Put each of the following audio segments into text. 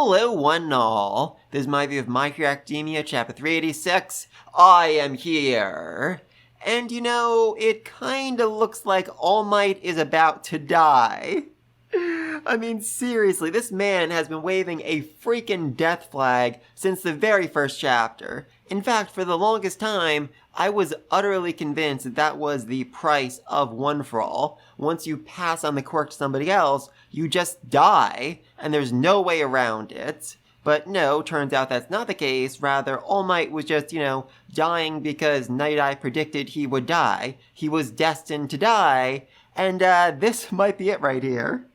Hello, one and all. This is my view of My Hero Academia, chapter 386. I am here. And you know, it kinda looks like All Might is about to die. I mean, seriously, this man has been waving a freaking death flag since the very first chapter. In fact, for the longest time, I was utterly convinced that that was the price of One for All. Once you pass on the quirk to somebody else, you just die, and there's no way around it. But no, turns out that's not the case. Rather, All Might was just, dying because Night Eye predicted he would die. He was destined to die, and this might be it right here.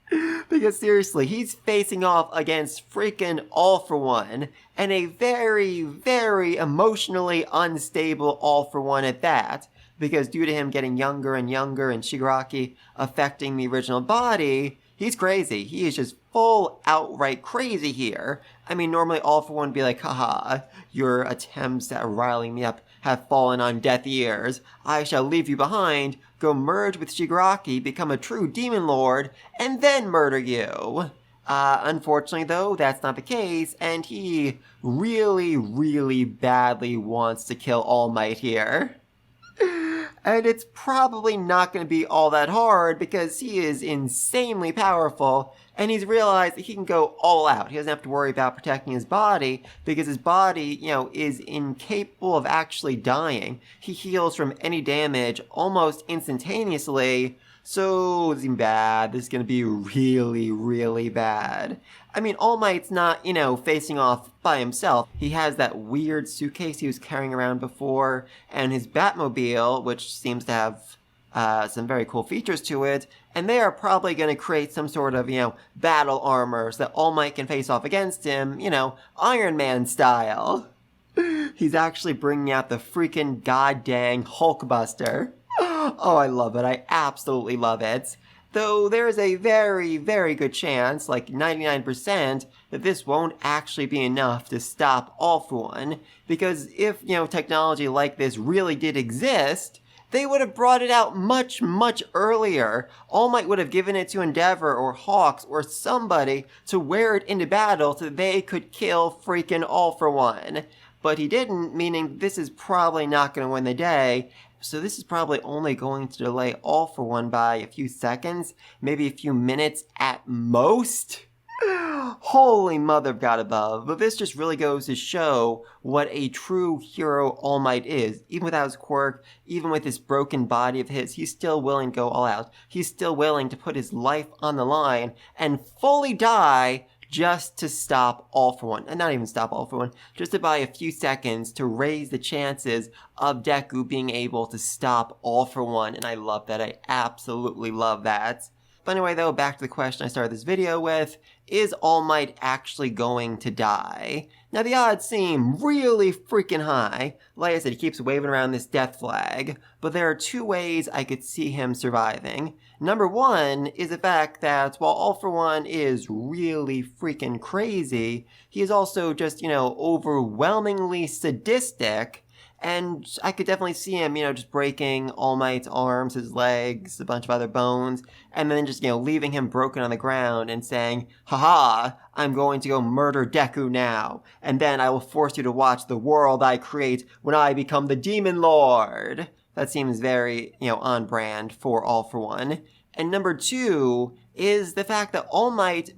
Because seriously, he's facing off against freaking All for One, and a very, very emotionally unstable All for One at that. Because due to him getting younger and younger and Shigaraki affecting the original body, he's crazy. He is just full outright crazy here. I mean, normally All for One would be like, haha, your attempts at riling me up have fallen on deaf ears. I shall leave you behind, go merge with Shigaraki, become a true demon lord, and then murder you. Unfortunately though, that's not the case, and he really, really badly wants to kill All Might here. And it's probably not going to be all that hard because he is insanely powerful and he's realized that he can go all out. He doesn't have to worry about protecting his body because his body, is incapable of actually dying. He heals from any damage almost instantaneously. So, this is bad. This is going to be really, really bad. I mean, All Might's not, facing off by himself. He has that weird suitcase he was carrying around before, and his Batmobile, which seems to have some very cool features to it, and they are probably going to create some sort of, battle armor so that All Might can face off against him, Iron Man style. He's actually bringing out the freaking goddamn Hulkbuster. Oh, I love it. I absolutely love it. Though there is a very, very good chance, like 99%, that this won't actually be enough to stop All for One. Because if, technology like this really did exist, they would have brought it out much, much earlier. All Might would have given it to Endeavor or Hawks or somebody to wear it into battle so they could kill freaking All for One. But he didn't, meaning this is probably not going to win the day. So this is probably only going to delay All for One by a few seconds, maybe a few minutes at most. Holy mother of God above. But this just really goes to show what a true hero All Might is. Even without his quirk, even with this broken body of his, he's still willing to go all out. He's still willing to put his life on the line and fully die just to stop All for One. And not even stop All for One, just to buy a few seconds to raise the chances of Deku being able to stop All for One. And I love that. I absolutely love that. But anyway though, back to the question I started this video with, is All Might actually going to die? Now the odds seem really freaking high. Like I said, he keeps waving around this death flag, but there are two ways I could see him surviving. Number one is the fact that while All for One is really freaking crazy, he is also just, overwhelmingly sadistic. And I could definitely see him, just breaking All Might's arms, his legs, a bunch of other bones, and then just, leaving him broken on the ground and saying, haha, I'm going to go murder Deku now, and then I will force you to watch the world I create when I become the Demon Lord. That seems very, on brand for All for One. And number two is the fact that All Might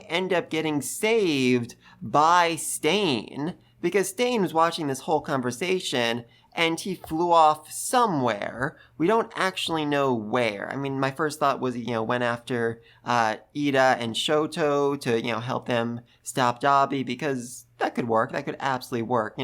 end up getting saved by Stain. Because Stain was watching this whole conversation, and he flew off somewhere. We don't actually know where. I mean, my first thought was, went after Ida and Shoto to, help them stop Dabi, because that could work. That could absolutely work,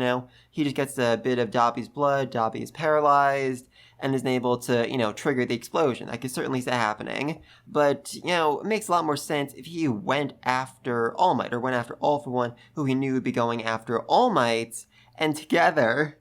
He just gets a bit of Dabi's blood, Dabi is paralyzed, and isn't able to, trigger the explosion. I could certainly see that happening. But, it makes a lot more sense if he went after All Might, or went after All for One, who he knew would be going after All Might, and together,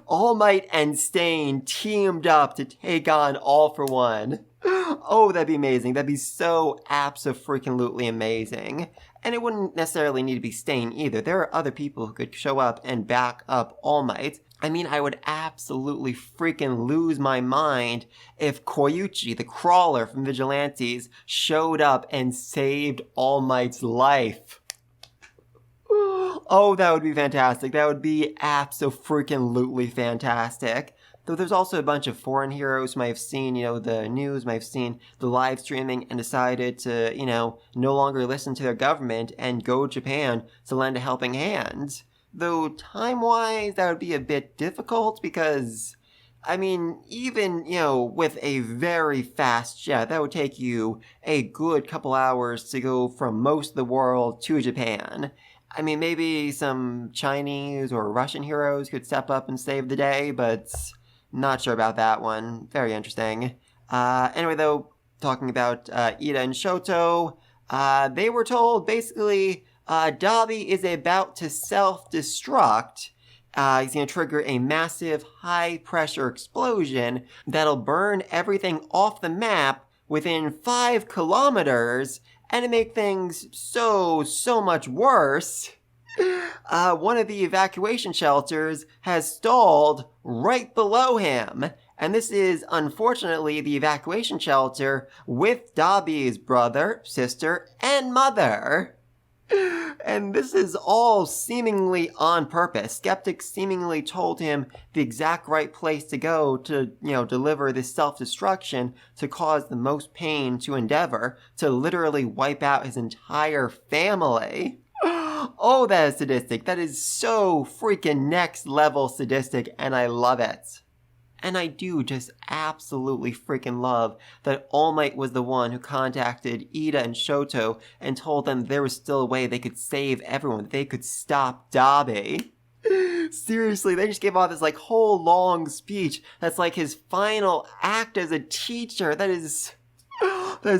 All Might and Stain teamed up to take on All for One. Oh, that'd be amazing. That'd be so abso-freaking-lutely amazing. And it wouldn't necessarily need to be Stain either. There are other people who could show up and back up All Might. I mean, I would absolutely freaking lose my mind if Koyuchi, the crawler from Vigilantes, showed up and saved All Might's life. Oh, that would be fantastic. That would be abso-freaking-lutely fantastic. Though there's also a bunch of foreign heroes who might have seen, the news, might have seen the live streaming and decided to, no longer listen to their government and go to Japan to lend a helping hand. Though time-wise, that would be a bit difficult because, even, with a very fast jet, that would take you a good couple hours to go from most of the world to Japan. Maybe some Chinese or Russian heroes could step up and save the day, but not sure about that one. Very interesting. Anyway, though, talking about Ida and Shoto, they were told, basically, Dabi is about to self-destruct. He's going to trigger a massive high-pressure explosion that'll burn everything off the map within 5 kilometers, and to make things so much worse, one of the evacuation shelters has stalled right below him. And this is, unfortunately, the evacuation shelter with Dabi's brother, sister, and mother. And this is all seemingly on purpose. Skeptics seemingly told him the exact right place to go to, deliver this self-destruction to cause the most pain to Endeavor, to literally wipe out his entire family. Oh, that is sadistic. That is so freaking next level sadistic, and I love it. And I do just absolutely freaking love that All Might was the one who contacted Ida and Shoto and told them there was still a way they could save everyone, they could stop Dabi. Seriously, they just gave off this whole long speech that's his final act as a teacher. That is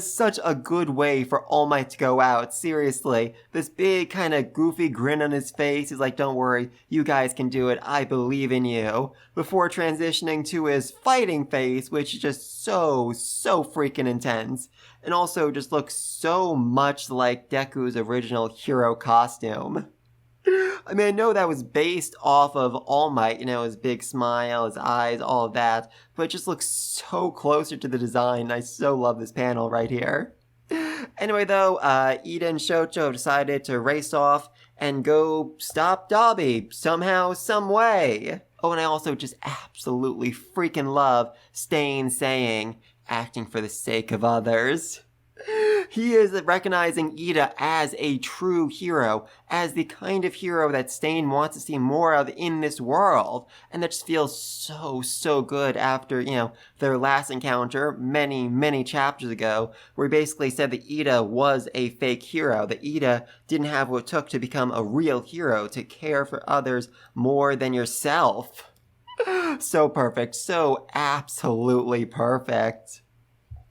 such a good way for All Might to go out, seriously. This big kind of goofy grin on his face. He's like, don't worry, you guys can do it, I believe in you. Before transitioning to his fighting face, which is just so freaking intense. And also just looks so much like Deku's original hero costume. I know that was based off of All Might, his big smile, his eyes, all of that, but it just looks so closer to the design. I so love this panel right here. Anyway, though, Ida and Shoto have decided to race off and go stop Dabi somehow, some way. Oh, and I also just absolutely freaking love Stain saying, acting for the sake of others. He is recognizing Ida as a true hero, as the kind of hero that Stain wants to see more of in this world. And that just feels so good after, their last encounter many chapters ago, where he basically said that Ida was a fake hero, that Ida didn't have what it took to become a real hero, to care for others more than yourself. So perfect, so absolutely perfect.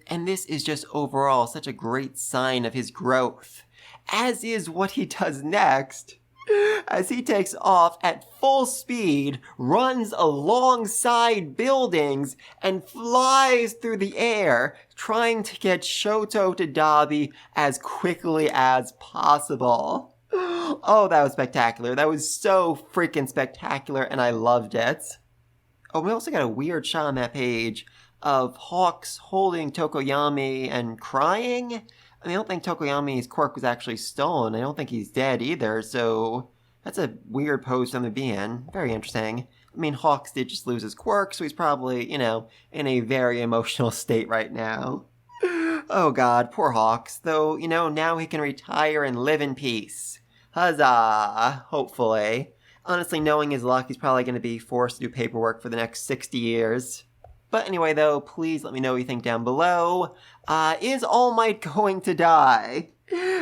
And this is just overall such a great sign of his growth, as is what he does next, as he takes off at full speed, runs alongside buildings, and flies through the air, trying to get Shoto to Dabi as quickly as possible. Oh, that was spectacular. That was so freaking spectacular, and I loved it. Oh, we also got a weird shot on that page of Hawks holding Tokoyami and crying. I don't think Tokoyami's quirk was actually stolen. I don't think he's dead either, so that's a weird pose for him to be in. Very interesting. Hawks did just lose his quirk, so he's probably, in a very emotional state right now. Oh god, poor Hawks. Though, now he can retire and live in peace. Huzzah! Hopefully. Honestly, knowing his luck, he's probably going to be forced to do paperwork for the next 60 years. But anyway, though, please let me know what you think down below. Is All Might going to die?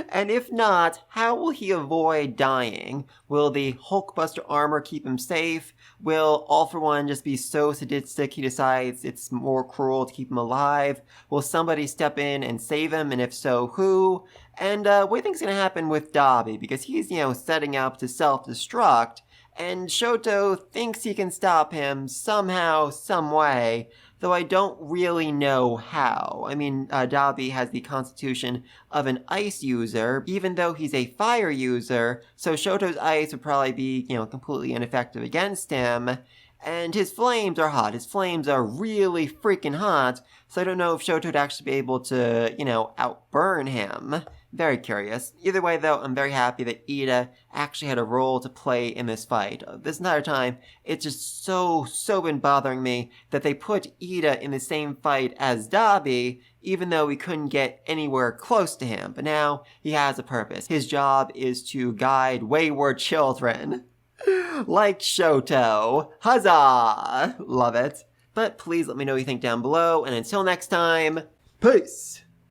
And if not, how will he avoid dying? Will the Hulkbuster armor keep him safe? Will All For One just be so sadistic he decides it's more cruel to keep him alive? Will somebody step in and save him? And if so, who? And what do you think's going to happen with Dabi? Because he's, setting up to self-destruct. And Shoto thinks he can stop him somehow, some way, though I don't really know how. Dabi has the constitution of an ice user, even though he's a fire user, so Shoto's ice would probably be, completely ineffective against him. And his flames are hot. His flames are really freaking hot. So I don't know if Shoto would actually be able to, outburn him. Very curious. Either way, though, I'm very happy that Ida actually had a role to play in this fight. This entire time, it's just so been bothering me that they put Ida in the same fight as Dabi, even though we couldn't get anywhere close to him. But now, he has a purpose. His job is to guide wayward children. Like Shoto. Huzzah! Love it. But please let me know what you think down below, and until next time, peace!